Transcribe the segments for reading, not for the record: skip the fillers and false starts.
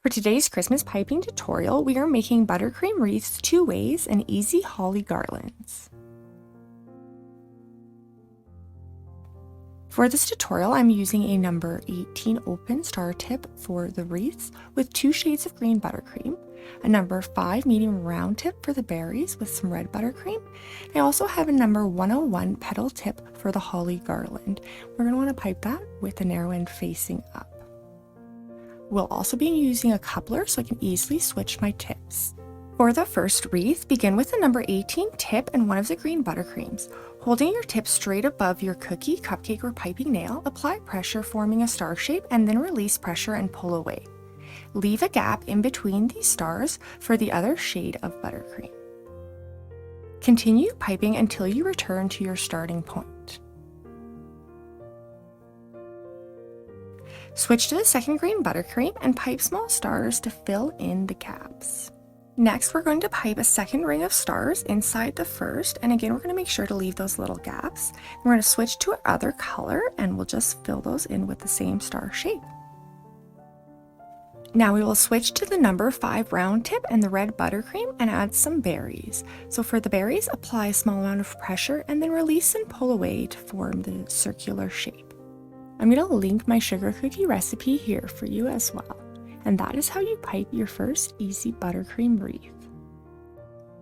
For today's Christmas piping tutorial, we are making buttercream wreaths 2 ways and easy holly garlands. For this tutorial, I'm using a number 18 open star tip for the wreaths with 2 shades of green buttercream, a number 5 medium round tip for the berries with some red buttercream. I also have a number 101 petal tip for the holly garland. We're going to want to pipe that with the narrow end facing up. We'll also be using a coupler so I can easily switch my tips. For the first wreath, begin with the number 18 tip and one of the green buttercreams. Holding your tip straight above your cookie, cupcake, or piping nail, apply pressure forming a star shape and then release pressure and pull away. Leave a gap in between these stars for the other shade of buttercream. Continue piping until you return to your starting point. Switch to the second green buttercream and pipe small stars to fill in the gaps. Next, we're going to pipe a second ring of stars inside the first, and again, we're going to make sure to leave those little gaps. We're going to switch to another color and we'll just fill those in with the same star shape. Now we will switch to the number 5 round tip and the red buttercream and add some berries. So for the berries, apply a small amount of pressure and then release and pull away to form the circular shape. I'm going to link my sugar cookie recipe here for you as well. And that is how you pipe your first easy buttercream wreath.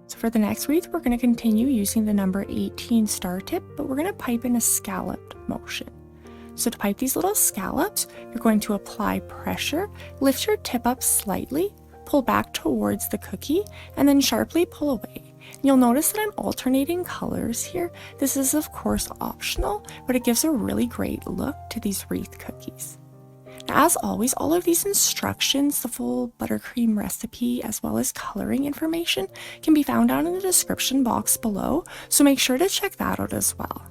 So for the next wreath, we're going to continue using the number 18 star tip, but we're going to pipe in a scalloped motion. So to pipe these little scallops, you're going to apply pressure, lift your tip up slightly, pull back towards the cookie, and then sharply pull away. You'll notice that I'm alternating colors here. This is of course optional, but it gives a really great look to these wreath cookies. Now, as always, all of these instructions, the full buttercream recipe, as well as coloring information, can be found down in the description box below, so make sure to check that out as well.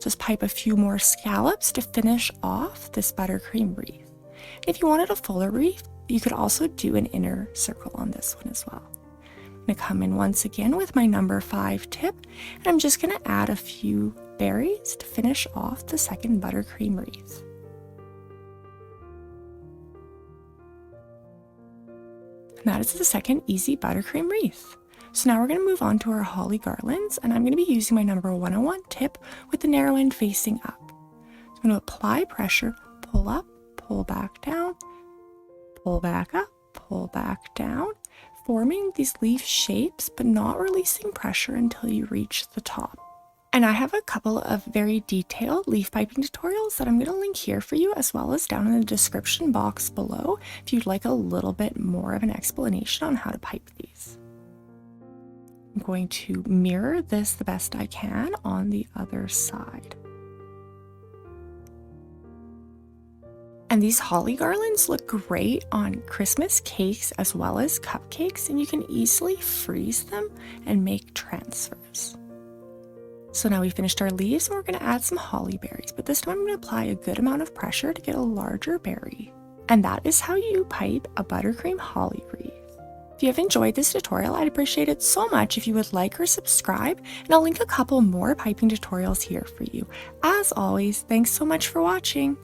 Just pipe a few more scallops to finish off this buttercream wreath. If you wanted a fuller wreath, you could also do an inner circle on this one as well. I'm going to come in once again with my number 5 tip, and I'm just going to add a few berries to finish off the second buttercream wreath. And that is the second easy buttercream wreath. So now we're going to move on to our holly garlands, and I'm going to be using my number 101 tip with the narrow end facing up. So I'm going to apply pressure, pull up, pull back down, pull back up, pull back down, forming these leaf shapes but not releasing pressure until you reach the top. And I have a couple of very detailed leaf piping tutorials that I'm going to link here for you, as well as down in the description box below if you'd like a little bit more of an explanation on how to pipe these. I'm going to mirror this the best I can on the other side. And these holly garlands look great on Christmas cakes as well as cupcakes, and you can easily freeze them and make transfers. So now we finished our leaves and we're going to add some holly berries, but this time I'm going to apply a good amount of pressure to get a larger berry. And that is how you pipe a buttercream holly wreath. If you have enjoyed this tutorial, I'd appreciate it so much if you would like or subscribe, and I'll link a couple more piping tutorials here for you. As always, thanks so much for watching.